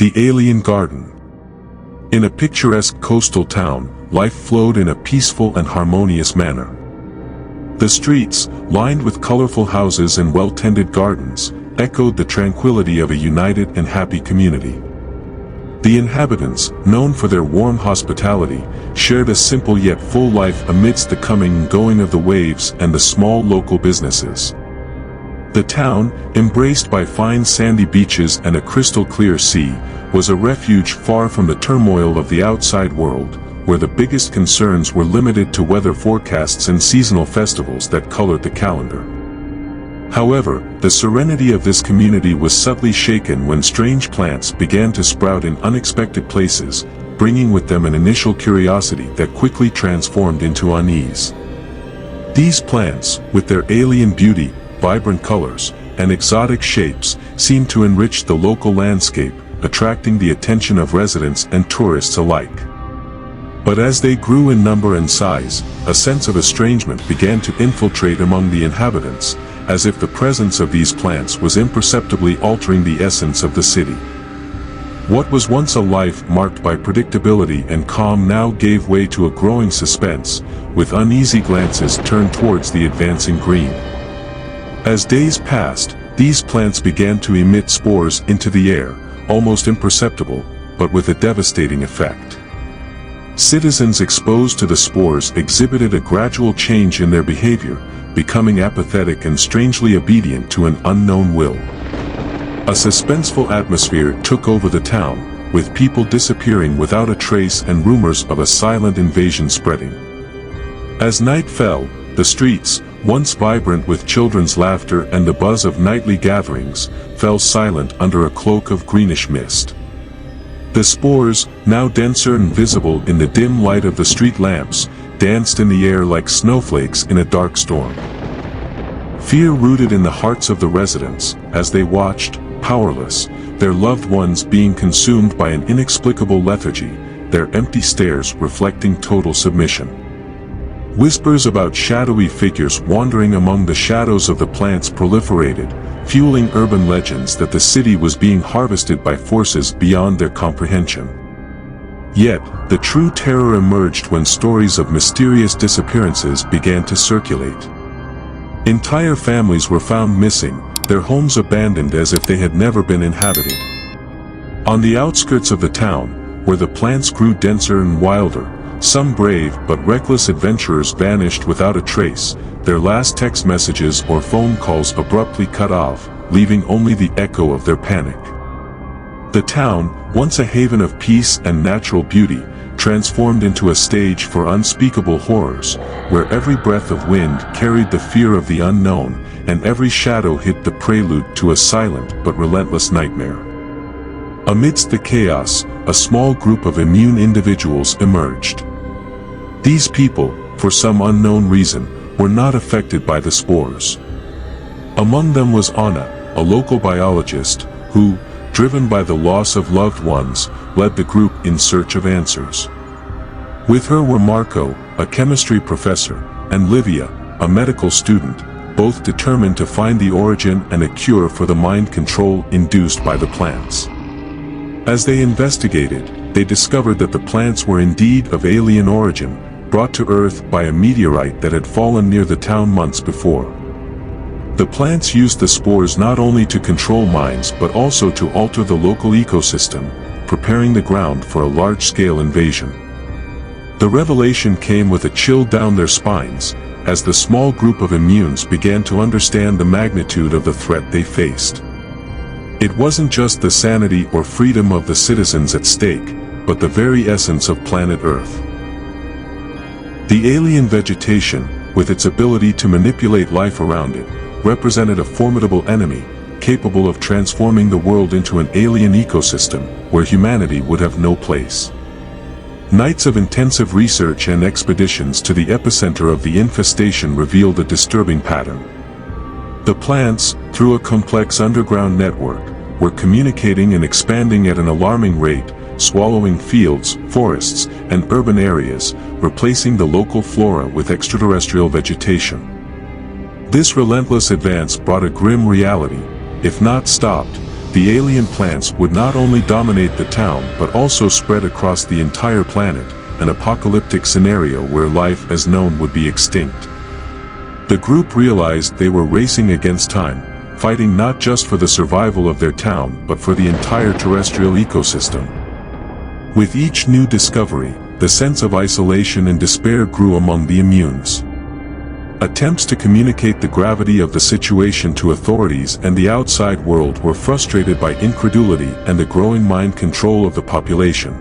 The Alien Garden. In a picturesque coastal town, life flowed in a peaceful and harmonious manner. The streets, lined with colorful houses and well-tended gardens, echoed the tranquility of a united and happy community. The inhabitants, known for their warm hospitality, shared a simple yet full life amidst the coming and going of the waves and the small local businesses. The town, embraced by fine sandy beaches and a crystal-clear sea, was a refuge far from the turmoil of the outside world, where the biggest concerns were limited to weather forecasts and seasonal festivals that colored the calendar. However, the serenity of this community was subtly shaken when strange plants began to sprout in unexpected places, bringing with them an initial curiosity that quickly transformed into unease. These plants, with their alien beauty, vibrant colors, and exotic shapes, seemed to enrich the local landscape, attracting the attention of residents and tourists alike. But as they grew in number and size, a sense of estrangement began to infiltrate among the inhabitants, as if the presence of these plants was imperceptibly altering the essence of the city. What was once a life marked by predictability and calm now gave way to a growing suspense, with uneasy glances turned towards the advancing green. As days passed, these plants began to emit spores into the air, almost imperceptible, but with a devastating effect. Citizens exposed to the spores exhibited a gradual change in their behavior, becoming apathetic and strangely obedient to an unknown will. A suspenseful atmosphere took over the town, with people disappearing without a trace and rumors of a silent invasion spreading. As night fell, the streets, once vibrant with children's laughter and the buzz of nightly gatherings, fell silent under a cloak of greenish mist. The spores, now denser and visible in the dim light of the street lamps, danced in the air like snowflakes in a dark storm. Fear rooted in the hearts of the residents, as they watched, powerless, their loved ones being consumed by an inexplicable lethargy, their empty stares reflecting total submission. Whispers about shadowy figures wandering among the shadows of the plants proliferated, fueling urban legends that the city was being harvested by forces beyond their comprehension. Yet, the true terror emerged when stories of mysterious disappearances began to circulate. Entire families were found missing, their homes abandoned as if they had never been inhabited. On the outskirts of the town, where the plants grew denser and wilder, some brave but reckless adventurers vanished without a trace, their last text messages or phone calls abruptly cut off, leaving only the echo of their panic. The town, once a haven of peace and natural beauty, transformed into a stage for unspeakable horrors, where every breath of wind carried the fear of the unknown, and every shadow hid the prelude to a silent but relentless nightmare. Amidst the chaos, a small group of immune individuals emerged. These people, for some unknown reason, were not affected by the spores. Among them was Anna, a local biologist, who, driven by the loss of loved ones, led the group in search of answers. With her were Marco, a chemistry professor, and Livia, a medical student, both determined to find the origin and a cure for the mind control induced by the plants. As they investigated, they discovered that the plants were indeed of alien origin, brought to Earth by a meteorite that had fallen near the town months before. The plants used the spores not only to control minds but also to alter the local ecosystem, preparing the ground for a large-scale invasion. The revelation came with a chill down their spines, as the small group of immunes began to understand the magnitude of the threat they faced. It wasn't just the sanity or freedom of the citizens at stake, but the very essence of planet Earth. The alien vegetation, with its ability to manipulate life around it, represented a formidable enemy, capable of transforming the world into an alien ecosystem, where humanity would have no place. Nights of intensive research and expeditions to the epicenter of the infestation revealed a disturbing pattern. The plants, through a complex underground network, were communicating and expanding at an alarming rate, swallowing fields, forests, and urban areas, replacing the local flora with extraterrestrial vegetation. This relentless advance brought a grim reality. If not stopped, the alien plants would not only dominate the town but also spread across the entire planet, an apocalyptic scenario where life as known would be extinct. The group realized they were racing against time, fighting not just for the survival of their town but for the entire terrestrial ecosystem. With each new discovery, the sense of isolation and despair grew among the immunes. Attempts to communicate the gravity of the situation to authorities and the outside world were frustrated by incredulity and the growing mind control of the population.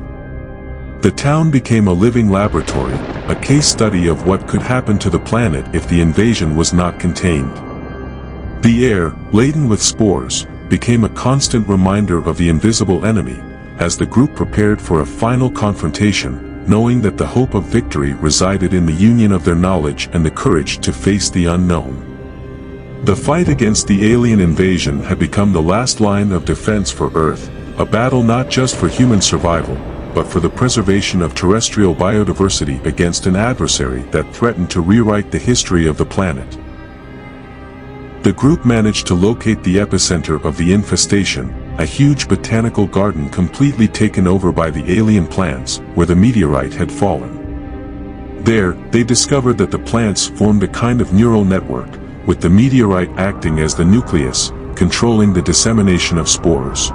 The town became a living laboratory, a case study of what could happen to the planet if the invasion was not contained. The air, laden with spores, became a constant reminder of the invisible enemy, as the group prepared for a final confrontation, knowing that the hope of victory resided in the union of their knowledge and the courage to face the unknown. The fight against the alien invasion had become the last line of defense for Earth, a battle not just for human survival, but for the preservation of terrestrial biodiversity against an adversary that threatened to rewrite the history of the planet. The group managed to locate the epicenter of the infestation, a huge botanical garden completely taken over by the alien plants, where the meteorite had fallen. There, they discovered that the plants formed a kind of neural network, with the meteorite acting as the nucleus, controlling the dissemination of spores.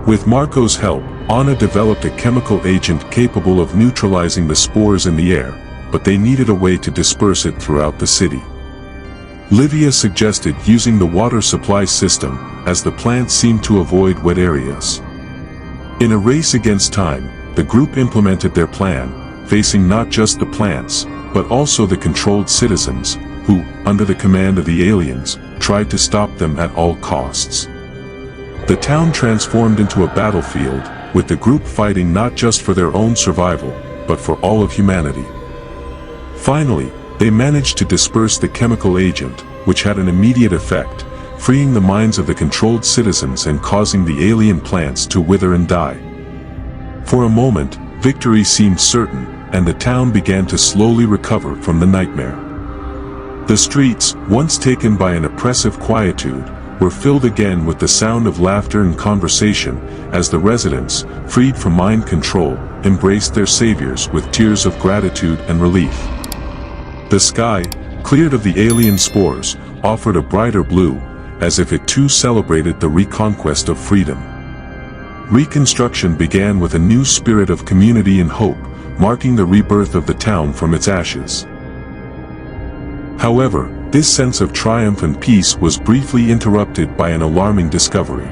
With Marco's help, Anna developed a chemical agent capable of neutralizing the spores in the air, but they needed a way to disperse it throughout the city. Livia suggested using the water supply system, as the plants seemed to avoid wet areas. In a race against time, the group implemented their plan, facing not just the plants, but also the controlled citizens, who, under the command of the aliens, tried to stop them at all costs. The town transformed into a battlefield, with the group fighting not just for their own survival, but for all of humanity. Finally, they managed to disperse the chemical agent, which had an immediate effect, freeing the minds of the controlled citizens and causing the alien plants to wither and die. For a moment, victory seemed certain, and the town began to slowly recover from the nightmare. The streets, once taken by an oppressive quietude, were filled again with the sound of laughter and conversation, as the residents, freed from mind control, embraced their saviors with tears of gratitude and relief. The sky, cleared of the alien spores, offered a brighter blue, as if it too celebrated the reconquest of freedom. Reconstruction began with a new spirit of community and hope, marking the rebirth of the town from its ashes. However, this sense of triumph and peace was briefly interrupted by an alarming discovery.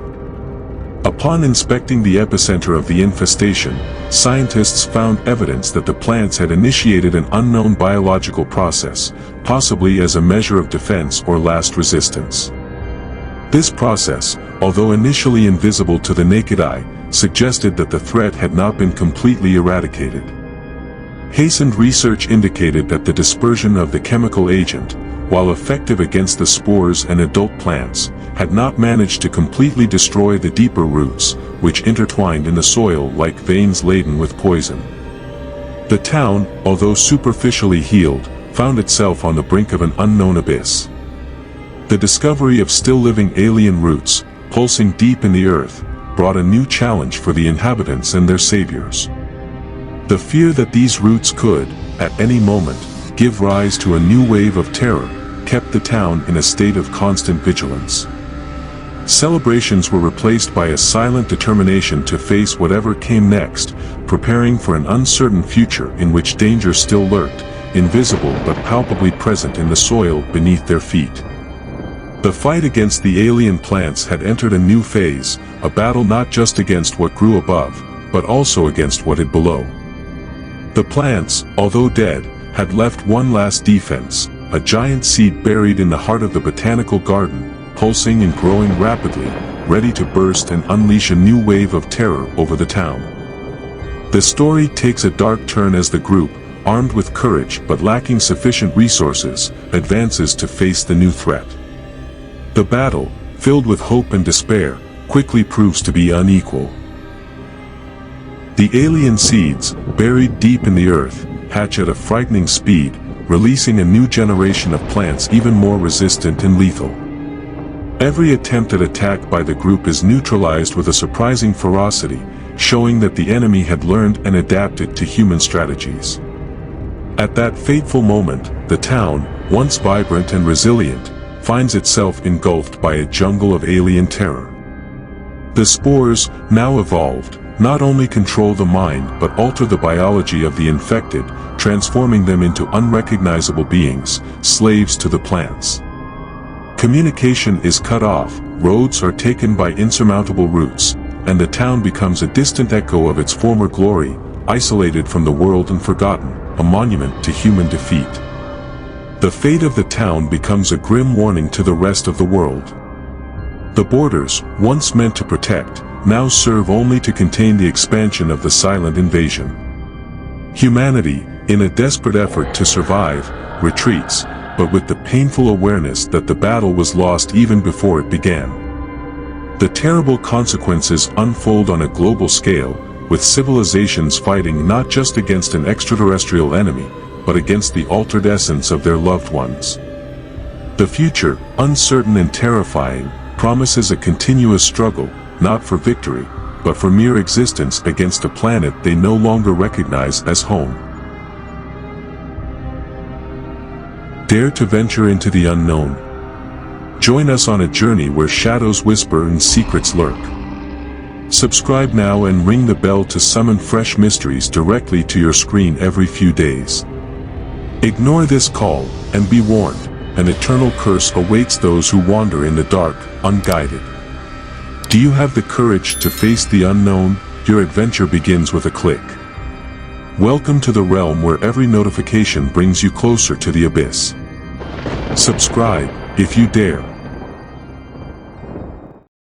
Upon inspecting the epicenter of the infestation, scientists found evidence that the plants had initiated an unknown biological process, possibly as a measure of defense or last resistance. This process, although initially invisible to the naked eye, suggested that the threat had not been completely eradicated. Hastened research indicated that the dispersion of the chemical agent, while effective against the spores and adult plants, had not managed to completely destroy the deeper roots, which intertwined in the soil like veins laden with poison. The town, although superficially healed, found itself on the brink of an unknown abyss. The discovery of still-living alien roots, pulsing deep in the earth, brought a new challenge for the inhabitants and their saviors. The fear that these roots could, at any moment, give rise to a new wave of terror, kept the town in a state of constant vigilance. Celebrations were replaced by a silent determination to face whatever came next, preparing for an uncertain future in which danger still lurked, invisible but palpably present in the soil beneath their feet. The fight against the alien plants had entered a new phase, a battle not just against what grew above, but also against what hid below. The plants, although dead, had left one last defense, a giant seed buried in the heart of the botanical garden, pulsing and growing rapidly, ready to burst and unleash a new wave of terror over the town. The story takes a dark turn as the group, armed with courage but lacking sufficient resources, advances to face the new threat. The battle, filled with hope and despair, quickly proves to be unequal. The alien seeds, buried deep in the earth, hatch at a frightening speed, releasing a new generation of plants even more resistant and lethal. Every attempt at attack by the group is neutralized with a surprising ferocity, showing that the enemy had learned and adapted to human strategies. At that fateful moment, the town, once vibrant and resilient, finds itself engulfed by a jungle of alien terror. The spores, now evolved, not only control the mind but alter the biology of the infected, transforming them into unrecognizable beings, slaves to the plants. Communication is cut off, roads are taken by insurmountable roots, and the town becomes a distant echo of its former glory, isolated from the world and forgotten, a monument to human defeat. The fate of the town becomes a grim warning to the rest of the world. The borders, once meant to protect, now serve only to contain the expansion of the silent invasion. Humanity, in a desperate effort to survive, retreats, but with the painful awareness that the battle was lost even before it began. The terrible consequences unfold on a global scale, with civilizations fighting not just against an extraterrestrial enemy, but against the altered essence of their loved ones. The future, uncertain and terrifying, promises a continuous struggle, not for victory, but for mere existence against a planet they no longer recognize as home. Dare to venture into the unknown. Join us on a journey where shadows whisper and secrets lurk. Subscribe now and ring the bell to summon fresh mysteries directly to your screen every few days. Ignore this call, and be warned, an eternal curse awaits those who wander in the dark, unguided. Do you have the courage to face the unknown? Your adventure begins with a click. Welcome to the realm where every notification brings you closer to the abyss. Subscribe, if you dare.